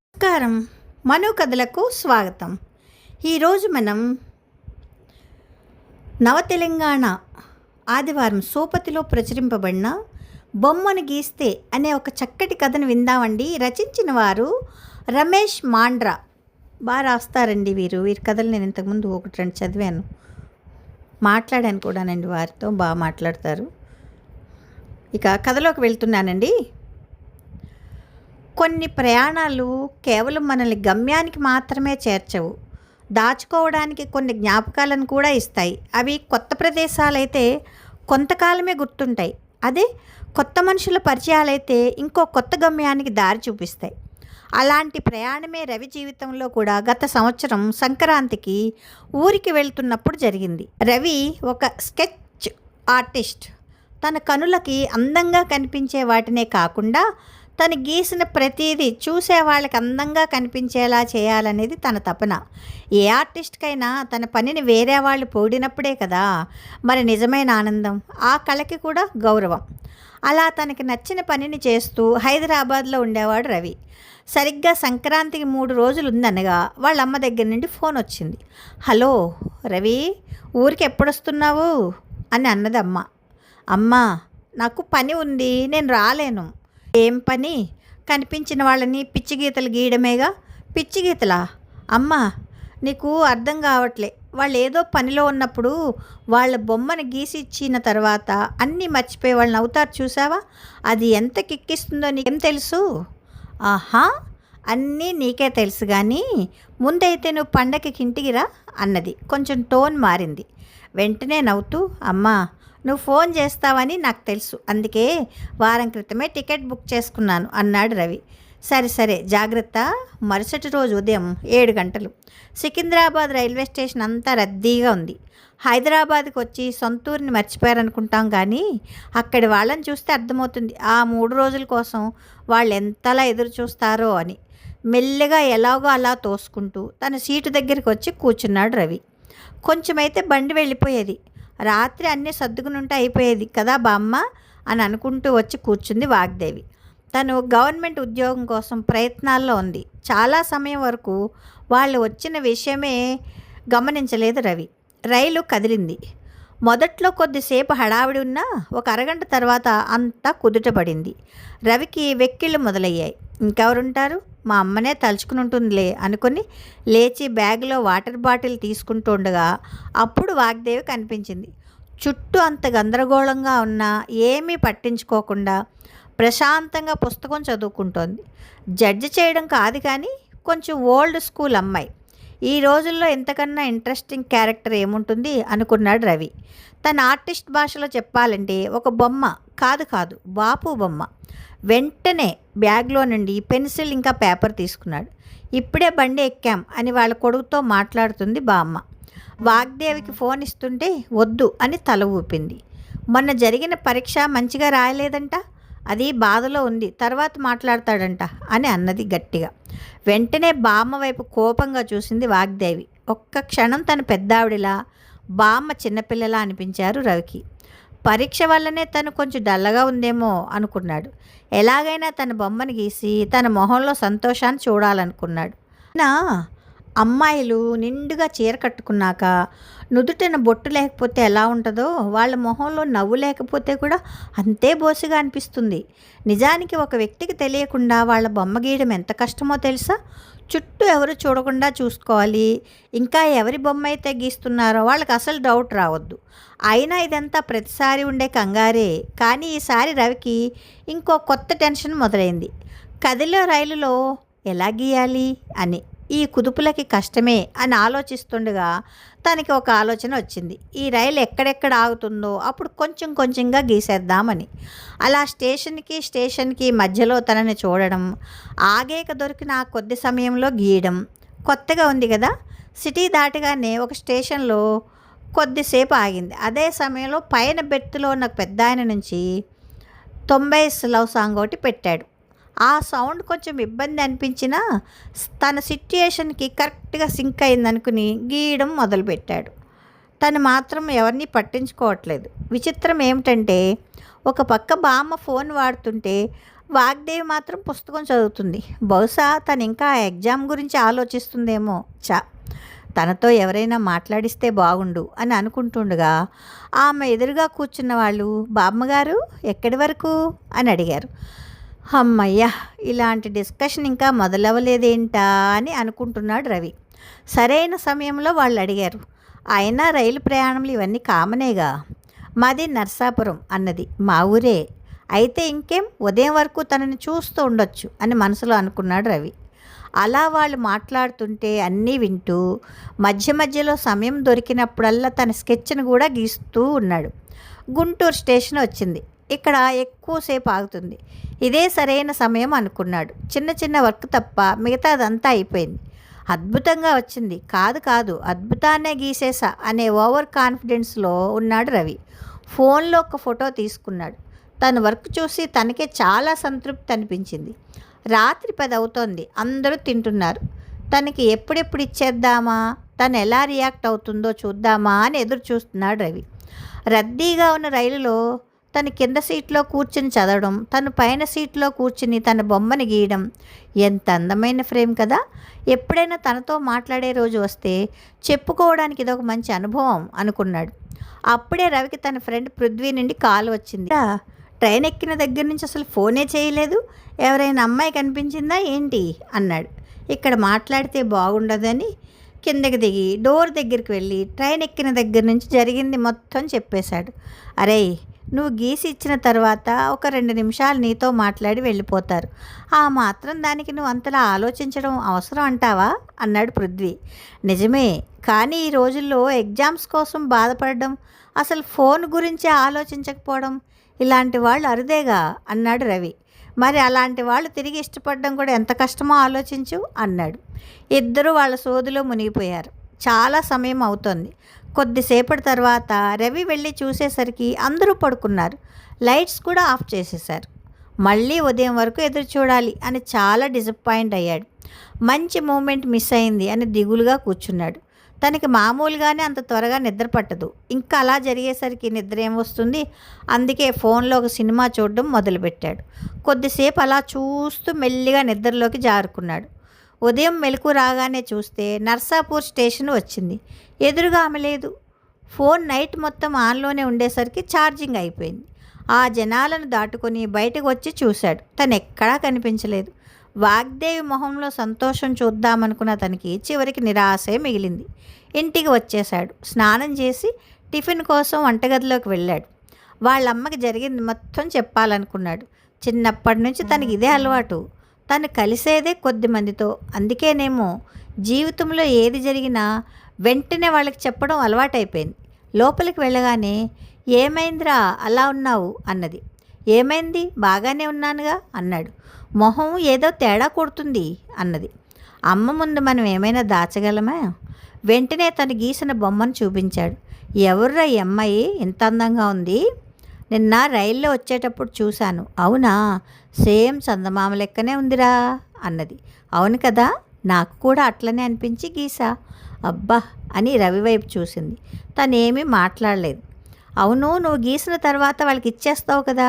నమస్కారం. మను కథలకు స్వాగతం. ఈరోజు మనం నవతెలంగాణ ఆదివారం సోపతిలో ప్రచురింపబడిన బొమ్మను గీస్తే అనే ఒక చక్కటి కథను విందామండి. రచించిన వారు రమేష్ మాండ్రా. బాగా రాస్తారండి వీరి కథలు నేను ఇంతకుముందు ఒకటి రెండు చదివాను, మాట్లాడాను కూడానండి, వారితో బాగా మాట్లాడతారు. ఇక కథలోకి వెళ్తున్నానండి. కొన్ని ప్రయాణాలు కేవలం మనల్ని గమ్యానికి మాత్రమే చేర్చవు, దాచుకోవడానికి కొన్ని జ్ఞాపకాలను కూడా ఇస్తాయి. అవి కొత్త ప్రదేశాలైతే కొంతకాలమే గుర్తుంటాయి. అదే కొత్త మనుషుల పరిచయాలైతే ఇంకో కొత్త గమ్యానికి దారి చూపిస్తాయి. అలాంటి ప్రయాణమే రవి జీవితంలో కూడా గత సంవత్సరం సంక్రాంతికి ఊరికి వెళ్తున్నప్పుడు జరిగింది. రవి ఒక స్కెచ్ ఆర్టిస్ట్. తన కనులకి అందంగా కనిపించే వాటినే కాకుండా తను గీసిన ప్రతిదీ చూసే వాళ్ళకి అందంగా కనిపించేలా చేయాలనేది తన తపన. ఏ ఆర్టిస్ట్కైనా తన పనిని వేరే వాళ్ళు పొగిడినప్పుడే కదా మరి నిజమైన ఆనందం, ఆ కళకి కూడా గౌరవం. అలా తనకి నచ్చిన పనిని చేస్తూ హైదరాబాద్లో ఉండేవాడు రవి. సరిగ్గా సంక్రాంతికి 3 రోజులు ఉందనగా వాళ్ళ అమ్మ దగ్గర నుండి ఫోన్ వచ్చింది. హలో రవి, ఊరికి ఎప్పుడొస్తున్నావు అని అన్నది అమ్మ. అమ్మ, నాకు పని ఉంది, నేను రాలేను. ఏం పని? కనిపించిన వాళ్ళని పిచ్చి గీతలు గీయడమేగా. పిచ్చి గీతలా? అమ్మ, నీకు అర్థం కావట్లే. వాళ్ళు ఏదో పనిలో ఉన్నప్పుడు వాళ్ళ బొమ్మను గీసి ఇచ్చిన తర్వాత అన్నీ మర్చిపోయి వాళ్ళని అవుతారు చూసావా, అది ఎంత కిక్కిస్తుందో నీకేం తెలుసు? ఆహా, అన్నీ నీకే తెలుసు కానీ ముందైతే నువ్వు పండగకి ఇంటికి రా అన్నది. కొంచెం టోన్ మారింది. వెంటనే నవ్వుతూ, అమ్మా నువ్వు ఫోన్ చేస్తావని నాకు తెలుసు, అందుకే వారం క్రితమే టికెట్ బుక్ చేసుకున్నాను అన్నాడు రవి. సరే సరే, జాగ్రత్త. మరుసటి రోజు ఉదయం 7 గంటలు. సికింద్రాబాద్ రైల్వే స్టేషన్ అంతా రద్దీగా ఉంది. హైదరాబాద్కి వచ్చి సొంతూరిని మర్చిపోయారనుకుంటాం కానీ అక్కడి వాళ్ళని చూస్తే అర్థమవుతుంది ఆ 3 రోజుల కోసం వాళ్ళు ఎంతలా ఎదురు చూస్తారో అని. మెల్లగా ఎలాగో అలా తోసుకుంటూ తన సీటు దగ్గరికి వచ్చి కూర్చున్నాడు రవి. కొంచెమైతే బండి వెళ్ళిపోయేది, రాత్రి అన్నీ సర్దుకునుంటే అయిపోయేది కదా బామ్మ అని అనుకుంటూ వచ్చి కూర్చుంది వాగ్దేవి. తను గవర్నమెంట్ ఉద్యోగం కోసం ప్రయత్నాల్లో ఉంది. చాలా సమయం వరకు వాళ్ళు వచ్చిన విషయమే గమనించలేదు రవి. రైలు కదిలింది. మొదట్లో కొద్దిసేపు హడావిడి ఉన్నా ఒక అరగంట తర్వాత అంతా కుదుటపడింది. రవికి వెక్కిళ్ళు మొదలయ్యాయి. ఇంకెవరుంటారు, మా అమ్మనే తలుచుకుని ఉంటుందిలే అనుకుని లేచి బ్యాగ్లో వాటర్ బాటిల్ తీసుకుంటూ ఉండగా అప్పుడు వాగ్దేవి కనిపించింది. చుట్టూ అంత గందరగోళంగా ఉన్నా ఏమీ పట్టించుకోకుండా ప్రశాంతంగా పుస్తకం చదువుకుంటోంది. జడ్జి చేయడం కాదు కానీ కొంచెం ఓల్డ్ స్కూల్ అమ్మాయి. ఈ రోజుల్లో ఇంతకన్నా ఇంట్రెస్టింగ్ క్యారెక్టర్ ఏముంటుంది అనుకున్నాడు రవి. తన ఆర్టిస్ట్ భాషలో చెప్పాలంటే ఒక బొమ్మ కాదు బాపు బొమ్మ. వెంటనే బ్యాగ్లో నుండి పెన్సిల్ ఇంకా పేపర్ తీసుకున్నాడు. ఇప్పుడే బండి ఎక్కాం అని వాళ్ళ కొడుకుతో మాట్లాడుతుంది బామ్మ. వాగ్దేవికి ఫోన్ ఇస్తుంటే వద్దు అని తల ఊపింది. మొన్న జరిగిన పరీక్ష మంచిగా రాయలేదంట, అది బాధలో ఉంది, తర్వాత మాట్లాడతాడంట అని అన్నది గట్టిగా. వెంటనే బామ్మ వైపు కోపంగా చూసింది వాగ్దేవి. ఒక్క క్షణం తన పెద్దావిడిలా, బామ్మ చిన్నపిల్లలా అనిపించారు రవికి. పరీక్ష వల్లనే తను కొంచెం డల్లగా ఉందేమో అనుకున్నాడు. ఎలాగైనా తన బొమ్మను గీసి తన మొహంలో సంతోషాన్ని చూడాలనుకున్నాడు. నా అమ్మాయిలు నిండుగా చీర కట్టుకున్నాక నుదుటిన బొట్టు లేకపోతే ఎలా ఉంటుందో వాళ్ళ మొహంలో నవ్వు లేకపోతే కూడా అంతే బోసిగా అనిపిస్తుంది. నిజానికి ఒక వ్యక్తికి తెలియకుండా వాళ్ళ బొమ్మ గీయడం ఎంత కష్టమో తెలుసా? చుట్టూ ఎవరు చూడకుండా చూసుకోవాలి. ఇంకా ఎవరి బొమ్మ అయితే గీస్తున్నారో వాళ్ళకి అసలు డౌట్ రావద్దు. అయినా ఇదంతా ప్రతిసారి ఉండే కంగారే. కానీ ఈసారి రవికి ఇంకో కొత్త టెన్షన్ మొదలైంది. కదిలే రైలులో ఎలా గీయాలి అని. ఈ కుదుపులకి కష్టమే అని ఆలోచిస్తుండగా తనకి ఒక ఆలోచన వచ్చింది. ఈ రైలు ఎక్కడెక్కడ ఆగుతుందో అప్పుడు కొంచెం కొంచెంగా గీసేద్దామని. అలా స్టేషన్కి మధ్యలో తనని చూడడం, ఆగేక దొరికిన ఆ కొద్ది సమయంలో గీయడం కొత్తగా ఉంది కదా. సిటీ దాటగానే ఒక స్టేషన్లో కొద్దిసేపు ఆగింది. అదే సమయంలో పైన బెర్త్లో ఉన్న పెద్ద ఆయన నుంచి 90s లవ్ సాంగ్ ఒకటి పెట్టాడు. ఆ సౌండ్ కొంచెం ఇబ్బంది అనిపించినా తన సిట్యుయేషన్కి కరెక్ట్గా సింక్ అయిందనుకుని గీయడం మొదలుపెట్టాడు. తను మాత్రం ఎవరిని పట్టించుకోవట్లేదు. విచిత్రం ఏమిటంటే ఒక పక్క బామ్మ ఫోన్ వాడుతుంటే వాగ్దేవి మాత్రం పుస్తకం చదువుతుంది. బహుశా తను ఇంకా ఆ ఎగ్జామ్ గురించి ఆలోచిస్తుందేమో. తనతో ఎవరైనా మాట్లాడిస్తే బాగుండు అని అనుకుంటుండగా ఆమె ఎదురుగా కూర్చున్న వాళ్ళు, బామ్మగారు ఎక్కడి వరకు అని అడిగారు. అమ్మయ్య, ఇలాంటి డిస్కషన్ ఇంకా మొదలవ్వలేదేంటా అని అనుకుంటున్నాడు రవి. సరైన సమయంలో వాళ్ళు అడిగారు, అయినా రైలు ప్రయాణంలో ఇవన్నీ కామనేగా. మాది నర్సాపురం అన్నది. మా ఊరే. అయితే ఇంకేం, ఉదయం వరకు తనని చూస్తూ ఉండొచ్చు అని మనసులో అనుకున్నాడు రవి. అలా వాళ్ళు మాట్లాడుతుంటే అన్నీ వింటూ మధ్య మధ్యలో సమయం దొరికినప్పుడల్లా తన స్కెచ్ను కూడా గీస్తూ ఉన్నాడు. గుంటూరు స్టేషన్ వచ్చింది. ఇక్కడ ఎక్కువసేపు ఆగుతుంది. ఇదే సరైన సమయం అనుకున్నాడు. చిన్న చిన్న వర్క్ తప్ప మిగతాదంతా అయిపోయింది. అద్భుతంగా వచ్చింది. కాదు అద్భుతాన్నే గీసేసా అనే ఓవర్ కాన్ఫిడెన్స్లో ఉన్నాడు రవి. ఫోన్లో ఒక ఫోటో తీసుకున్నాడు. తన వర్క్ చూసి తనకే చాలా సంతృప్తి అనిపించింది. రాత్రి 10 అవుతోంది. అందరూ తింటున్నారు. తనకి ఎప్పుడెప్పుడు ఇచ్చేద్దామా, తను ఎలా రియాక్ట్ అవుతుందో చూద్దామా అని ఎదురు చూస్తున్నాడు రవి. రద్దీగా ఉన్న రైలులో తను కింద సీట్లో కూర్చుని చదవడం, తను పైన సీట్లో కూర్చుని తన బొమ్మని గీయడం ఎంత అందమైన ఫ్రేమ్ కదా. ఎప్పుడైనా తనతో మాట్లాడే రోజు వస్తే చెప్పుకోవడానికి ఇదొక మంచి అనుభవం అనుకున్నాడు. అప్పుడే రవికి తన ఫ్రెండ్ పృథ్వీ నుండి కాల్ వచ్చింది. ట్రైన్ ఎక్కిన దగ్గర నుంచి అసలు ఫోనే చేయలేదు, ఎవరైనా అమ్మాయి కనిపించిందా ఏంటి అన్నాడు. ఇక్కడ మాట్లాడితే బాగుండదని కిందకి దిగి డోర్ దగ్గరికి వెళ్ళి ట్రైన్ ఎక్కిన దగ్గర నుంచి జరిగింది మొత్తం చెప్పేశాడు. అరే, నువ్వు గీసి ఇచ్చిన తర్వాత ఒక 2 నిమిషాలు నీతో మాట్లాడి వెళ్ళిపోతారు. ఆ మాత్రం దానికి నువ్వు అంతలా ఆలోచించడం అవసరం అంటావా అన్నాడు పృథ్వీ. నిజమే, కానీ ఈ రోజుల్లో ఎగ్జామ్స్ కోసం బాధపడడం, అసలు ఫోన్ గురించి ఆలోచించకపోవడం, ఇలాంటి వాళ్ళు అరుదేగా అన్నాడు రవి. మరి అలాంటి వాళ్ళు తిరిగి ఇష్టపడడం కూడా ఎంత కష్టమో ఆలోచించు అన్నాడు. ఇద్దరూ వాళ్ళ సోదిలో మునిగిపోయారు. చాలా సమయం అవుతోంది. కొద్దిసేపటి తర్వాత రవి వెళ్ళి చూసేసరికి అందరూ పడుకున్నారు. లైట్స్ కూడా ఆఫ్ చేసేశారు. మళ్ళీ ఉదయం వరకు ఎదురు చూడాలి అని చాలా డిసప్పాయింట్ అయ్యాడు. మంచి మూమెంట్ మిస్ అయింది అని దిగులుగా కూర్చున్నాడు. తనకి మామూలుగానే అంత త్వరగా నిద్ర పట్టదు. ఇంకా అలా జరిగేసరికి నిద్ర ఏమొస్తుంది. అందుకే ఫోన్లో ఒక సినిమా చూడడం మొదలుపెట్టాడు. కొద్దిసేపు అలా చూస్తూ మెల్లిగా నిద్రలోకి జారుకున్నాడు. ఉదయం మెలకు రాగానే చూస్తే నర్సాపూర్ స్టేషన్ వచ్చింది. ఎదురుగా ఆమె లేదు. ఫోన్ నైట్ మొత్తం ఆన్లోనే ఉండేసరికి ఛార్జింగ్ అయిపోయింది. ఆ జనాలను దాటుకొని బయటకు వచ్చి చూశాడు. తను ఎక్కడా కనిపించలేదు. వాగ్దేవి మొహంలో సంతోషం చూద్దామనుకున్న తనకి చివరికి నిరాశే మిగిలింది. ఇంటికి వచ్చేశాడు. స్నానం చేసి టిఫిన్ కోసం వంటగదిలోకి వెళ్ళాడు. వాళ్ళమ్మకి జరిగింది మొత్తం చెప్పాలనుకున్నాడు. చిన్నప్పటి నుంచి తనకి ఇదే అలవాటు. తను కలిసేదే కొద్ది మందితో. అందుకేనేమో జీవితంలో ఏది జరిగినా వెంటనే వాళ్ళకి చెప్పడం అలవాటైపోయింది. లోపలికి వెళ్ళగానే ఏమైందిరా అలా ఉన్నావు అన్నది. ఏమైంది, బాగానే ఉన్నానుగా అన్నాడు. మొహం ఏదో తేడా కొడుతుంది అన్నది. అమ్మ ముందు మనం ఏమైనా దాచగలమా? వెంటనే తను గీసిన బొమ్మను చూపించాడు. ఎవర్రా ఈ అమ్మాయి ఇంత అందంగా ఉంది? నిన్న రైల్లో వచ్చేటప్పుడు చూశాను. అవునా, సేమ్ చందమామ లెక్కనే ఉందిరా అన్నది. అవును కదా, నాకు కూడా అట్లనే అనిపించి గీసా. అబ్బా అని రవి వైపు చూసింది. తనేమీ మాట్లాడలేదు. అవును, నువ్వు గీసిన తర్వాత వాళ్ళకి ఇచ్చేస్తావు కదా,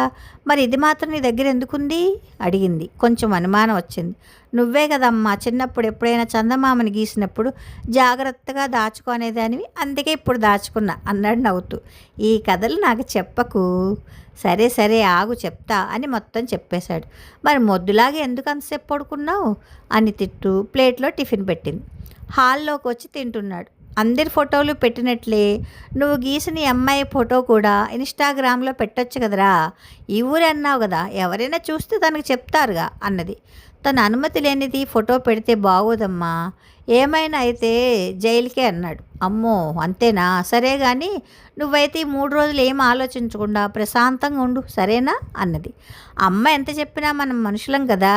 మరి ఇది మాత్రం నీ దగ్గర ఎందుకుంది అడిగింది. కొంచెం అనుమానం వచ్చింది. నువ్వే కదమ్మా చిన్నప్పుడు ఎప్పుడైనా చందమామని గీసినప్పుడు జాగ్రత్తగా దాచుకునేదానివి, అందుకే ఇప్పుడు దాచుకున్నా అన్నాడు నవ్వుతూ. ఈ కథలు నాకు చెప్పకు. సరే సరే ఆగు చెప్తా అని మొత్తం చెప్పేశాడు. మరి మొద్దులాగా ఎందుకు అంతసేపు పడుకున్నావు అని తిట్టు ప్లేట్లో టిఫిన్ పెట్టింది. హాల్లోకి వచ్చి తింటున్నాడు. అందరి ఫోటోలు పెట్టినట్లే నువ్వు గీసిన ఈ అమ్మాయి ఫోటో కూడా ఇన్స్టాగ్రామ్లో పెట్టొచ్చు కదరా. ఈ ఊరే అన్నావు కదా, ఎవరైనా చూస్తే తనకు చెప్తారుగా అన్నది. తన అనుమతి లేనిది ఫోటో పెడితే బాగోదమ్మా, ఏమైనా అయితే జైలుకే అన్నాడు. అమ్మో అంతేనా, సరే కానీ నువ్వైతే ఈ 3 రోజులు ఏం ఆలోచించకుండా ప్రశాంతంగా ఉండు సరేనా అన్నది. అమ్మ ఎంత చెప్పినా మనం మనుషులం కదా,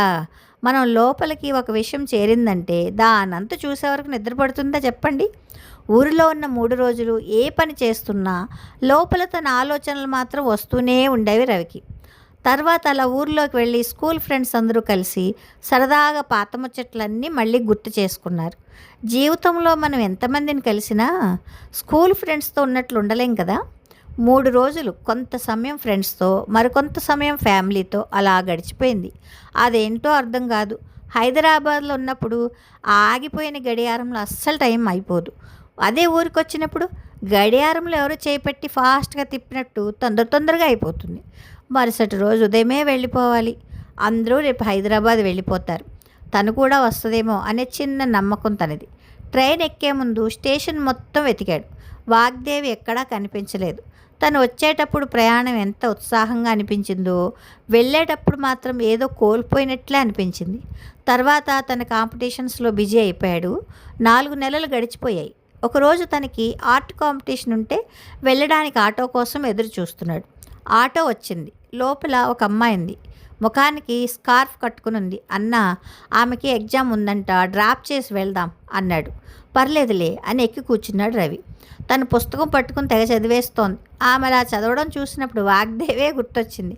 మనం లోపలికి ఒక విషయం చేరిందంటే దానంతా చూసే వరకు నిద్రపడుతుందా చెప్పండి. ఊరిలో ఉన్న 3 రోజులు ఏ పని చేస్తున్నా లోపల తన ఆలోచనలు మాత్రం వస్తూనే ఉండేవి రవికి. తర్వాత అలా ఊర్లోకి వెళ్ళి స్కూల్ ఫ్రెండ్స్ అందరూ కలిసి సరదాగా పాత ముచ్చట్లన్నీ మళ్ళీ గుర్తు చేసుకున్నారు. జీవితంలో మనం ఎంతమందిని కలిసినా స్కూల్ ఫ్రెండ్స్తో ఉన్నట్లు ఉండలేం కదా. 3 రోజులు కొంత సమయం ఫ్రెండ్స్తో, మరికొంత సమయం ఫ్యామిలీతో అలా గడిచిపోయింది. అదేంటో అర్థం కాదు. హైదరాబాద్లో ఉన్నప్పుడు ఆ ఆగిపోయిన గడియారంలో అస్సలు టైం అయిపోదు. అదే ఊరికి వచ్చినప్పుడు గడియారంలో ఎవరో చేపెట్టి ఫాస్ట్గా తిప్పినట్టు తొందరగా అయిపోతుంది. మరుసటి రోజు ఉదయమే వెళ్ళిపోవాలి. అందరూ రేపు హైదరాబాద్ వెళ్ళిపోతారు. తను కూడా వస్తుందేమో అనే చిన్న నమ్మకం తనది. ట్రైన్ ఎక్కే ముందు స్టేషన్ మొత్తం వెతికాడు. వాగ్దేవి ఎక్కడా కనిపించలేదు. తను వచ్చేటప్పుడు ప్రయాణం ఎంత ఉత్సాహంగా అనిపించిందో, వెళ్ళేటప్పుడు మాత్రం ఏదో కోల్పోయినట్లే అనిపించింది. తర్వాత తన కాంపిటీషన్స్లో బిజీ అయిపోయాడు. 4 నెలలు గడిచిపోయాయి. ఒకరోజు తనకి ఆర్ట్ కాంపిటీషన్ ఉంటే వెళ్ళడానికి ఆటో కోసం ఎదురు చూస్తున్నాడు. ఆటో వచ్చింది. లోపల ఒక అమ్మాయి ఉంది. ముఖానికి స్కార్ఫ్ కట్టుకుని ఉంది. అన్న, ఆమెకి ఎగ్జామ్ ఉందంట, డ్రాప్ చేసి వెళ్దాం అన్నాడు. పర్లేదులే అని ఎక్కి కూర్చున్నాడు రవి. తను పుస్తకం పట్టుకుని తెగ చదివేస్తోంది. ఆమె అలా చదవడం చూసినప్పుడు వాగ్దేవే గుర్తొచ్చింది.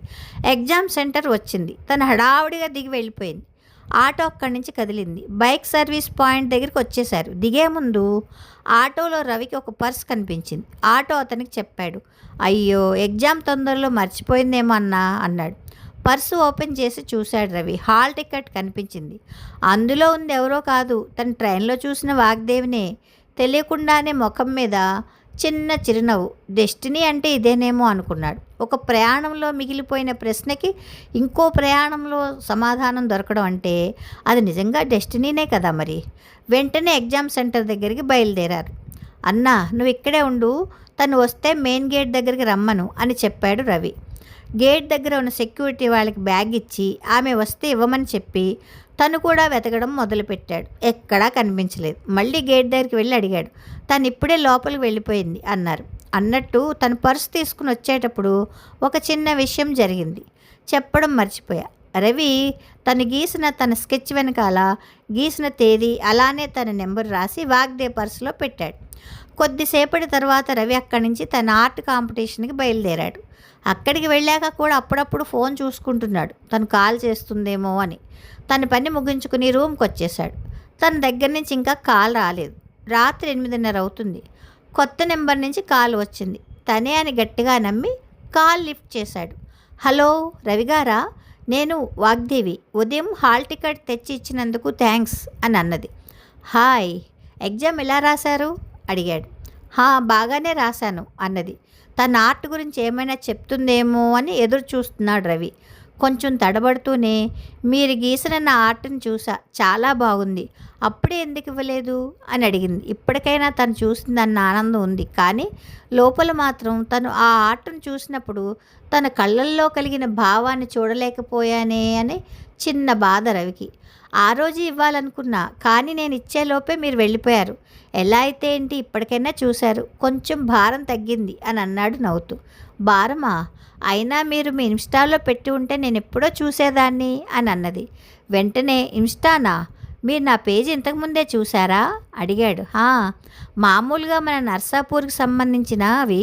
ఎగ్జామ్ సెంటర్ వచ్చింది. తను హడావుడిగా దిగి వెళ్ళిపోయింది. ఆటో అక్కడి నుంచి కదిలింది. బైక్ సర్వీస్ పాయింట్ దగ్గరికి వచ్చేశారు. దిగే ముందు ఆటోలో రవికి ఒక పర్స్ కనిపించింది. ఆటో అతనికి చెప్పాడు. అయ్యో, ఎగ్జామ్ తొందరలో మర్చిపోయిందేమో అన్నా అన్నాడు. పర్సు ఓపెన్ చేసి చూశాడు రవి. హాల్ టికెట్ కనిపించింది. అందులో ఉంది ఎవరో కాదు, తను ట్రైన్లో చూసిన వాగ్దేవినే. తెలియకుండానే ముఖం మీద చిన్న చిరునవ్వు. డెస్టినీ అంటే ఇదేనేమో అనుకున్నాడు. ఒక ప్రయాణంలో మిగిలిపోయిన ప్రశ్నకి ఇంకో ప్రయాణంలో సమాధానం దొరకడం అంటే అది నిజంగా డెస్టినీనే కదా మరి. వెంటనే ఎగ్జామ్ సెంటర్ దగ్గరికి బయలుదేరారు. అన్నా, నువ్వు ఇక్కడే ఉండు, తను వస్తే మెయిన్ గేట్ దగ్గరికి రమ్మను అని చెప్పాడు రవి. గేట్ దగ్గర ఉన్న సెక్యూరిటీ వాళ్ళకి బ్యాగ్ ఇచ్చి ఆమె వస్తే ఇవ్వమని చెప్పి తను కూడా వెతకడం మొదలుపెట్టాడు. ఎక్కడా కనిపించలేదు. మళ్ళీ గేట్ దగ్గరికి వెళ్ళి అడిగాడు. తను ఇప్పుడే లోపలికి వెళ్ళిపోయింది అన్నారు. అన్నట్టు తను పర్సు తీసుకుని వచ్చేటప్పుడు ఒక చిన్న విషయం జరిగింది. చెప్పడం మర్చిపోయా. రవి తను గీసిన తన స్కెచ్ వెనకాల గీసిన తేదీ అలానే తన నెంబర్ రాసి వాగ్దేవ్ పర్సులో పెట్టాడు. కొద్దిసేపటి తర్వాత రవి అక్కడి నుంచి తన ఆర్ట్ కాంపిటీషన్కి బయలుదేరాడు. అక్కడికి వెళ్ళాక కూడా అప్పుడప్పుడు ఫోన్ చూసుకుంటున్నాడు, తను కాల్ చేస్తుందేమో అని. తన పని ముగించుకుని రూమ్కి వచ్చేశాడు. తన దగ్గర నుంచి ఇంకా కాల్ రాలేదు. రాత్రి 8:30 అవుతుంది. కొత్త నెంబర్ నుంచి కాల్ వచ్చింది. తనే అని గట్టిగా నమ్మి కాల్ లిఫ్ట్ చేశాడు. హలో, రవిగారా? నేను వాగ్దేవి. ఉదయం హాల్ టికెట్ తెచ్చి ఇచ్చినందుకు థ్యాంక్స్ అని అన్నది. హాయ్, ఎగ్జామ్ ఎలా రాశారు అడిగాడు. బాగానే రాశాను అన్నది. తన ఆర్ట్ గురించి ఏమైనా చెప్తుందేమో అని ఎదురు చూస్తున్నాడు రవి. కొంచెం తడబడుతూనే, మీరు గీసిన నా ఆర్ట్ని చూసా, చాలా బాగుంది, అప్పుడే ఎందుకు ఇవ్వలేదు అని అడిగింది. ఇప్పటికైనా తను చూసిందన్న ఆనందం ఉంది, కానీ లోపల మాత్రం తను ఆ ఆర్ట్ను చూసినప్పుడు తన కళ్ళల్లో కలిగిన భావాన్ని చూడలేకపోయానే అని చిన్న బాధ రవికి. ఆ రోజు ఇవ్వాలనుకున్నా, కానీ నేను ఇచ్చేలోపే మీరు వెళ్ళిపోయారు. ఎలా అయితే ఏంటి, ఇప్పటికైనా చూశారు, కొంచెం భారం తగ్గింది అని అన్నాడు నవ్వుతూ. భారమా? అయినా మీరు మీ ఇన్స్టాలో పెట్టి ఉంటే నేను ఎప్పుడో చూసేదాన్ని అని అన్నది. వెంటనే, ఇన్స్టానా? మీరు నా పేజీ ఇంతకుముందే చూసారా అడిగాడు. మామూలుగా మన నర్సాపూర్కి సంబంధించిన అవి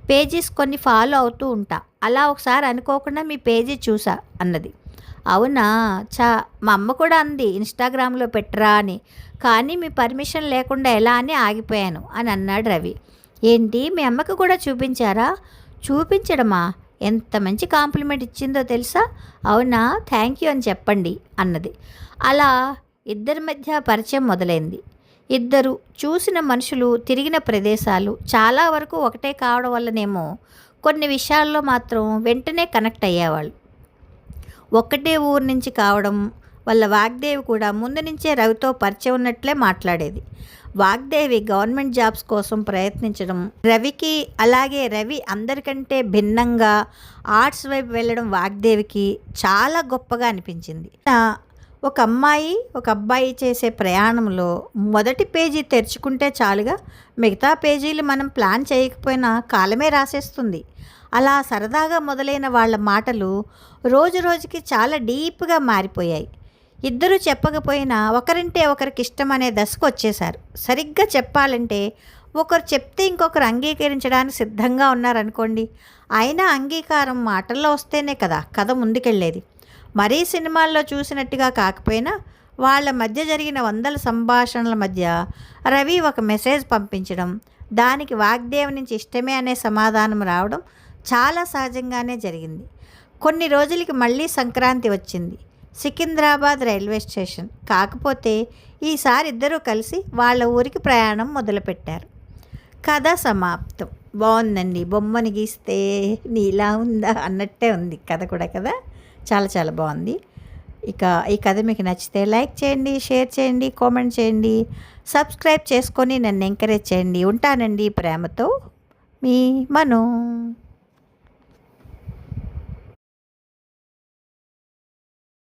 పేజీస్ కొన్ని ఫాలో అవుతూ ఉంటా. అలా ఒకసారి అనుకోకుండా మీ పేజీ చూసా అన్నది. అవునా? మా అమ్మ కూడా అంది ఇన్స్టాగ్రామ్లో పెట్టరా అని, కానీ మీ పర్మిషన్ లేకుండా ఎలా అని ఆగిపోయాను అని అన్నాడు రవి. ఏంటి, మీ అమ్మకు కూడా చూపించారా? చూపించడమా? ఎంత మంచి కాంప్లిమెంట్ ఇచ్చిందో తెలుసా? అవునా, థ్యాంక్ యూ అని చెప్పండి అన్నది. అలా ఇద్దరి మధ్య పరిచయం మొదలైంది. ఇద్దరు చూసిన మనుషులు, తిరిగిన ప్రదేశాలు చాలా వరకు ఒకటే కావడం వల్లనేమో కొన్ని విషయాల్లో మాత్రం వెంటనే కనెక్ట్ అయ్యేవాళ్ళు. ఒక్కటే ఊరు నుంచి కావడం వల్ల వాగ్దేవి కూడా ముందు నుంచే రవితో పరిచయం ఉన్నట్లే మాట్లాడేది. వాగ్దేవి గవర్నమెంట్ జాబ్స్ కోసం ప్రయత్నించడం రవికి, అలాగే రవి అందరికంటే భిన్నంగా ఆర్ట్స్ వైపు వెళ్ళడం వాగ్దేవికి చాలా గొప్పగా అనిపించింది. ఒక అమ్మాయి ఒక అబ్బాయి చేసే ప్రయాణంలో మొదటి పేజీ తెరుచుకుంటే చాలుగా మిగతా పేజీలు మనం ప్లాన్ చేయకపోయినా కాలమే రాసేస్తుంది. అలా సరదాగా మొదలైన వాళ్ళ మాటలు రోజు రోజుకి చాలా డీప్గా మారిపోయాయి. ఇద్దరూ చెప్పకపోయినా ఒకరంటే ఒకరికి ఇష్టం అనే దశకు వచ్చేశారు. సరిగ్గా చెప్పాలంటే ఒకరు చెప్తే ఇంకొకరు అంగీకరించడానికి సిద్ధంగా ఉన్నారనుకోండి, అయినా అంగీకారం మాటల్లో వస్తేనే కదా కథ ముందుకెళ్ళేది. మరీ సినిమాల్లో చూసినట్టుగా కాకపోయినా వాళ్ళ మధ్య జరిగిన వందల సంభాషణల మధ్య రవి ఒక మెసేజ్ పంపించడం, దానికి వాగ్దేవి నుంచి ఇష్టమే అనే సమాధానం రావడం చాలా సహజంగానే జరిగింది. కొన్ని రోజులకి మళ్ళీ సంక్రాంతి వచ్చింది. Secunderabad railway station. కాకపోతే ఈసారి ఇద్దరూ కలిసి వాళ్ళ ఊరికి ప్రయాణం మొదలుపెట్టారు. కథ సమాప్తం. బాగుందండి. బొమ్మని గీస్తే నీలా ఉందా అన్నట్టే ఉంది కథ కూడా కదా. చాలా చాలా బాగుంది. ఇక ఈ కథ మీకు నచ్చితే లైక్ చేయండి, షేర్ చేయండి, కామెంట్ చేయండి, సబ్స్క్రైబ్ చేసుకొని నన్ను ఎంకరేజ్ చేయండి. ఉంటానండి ప్రేమతో, మీ మను.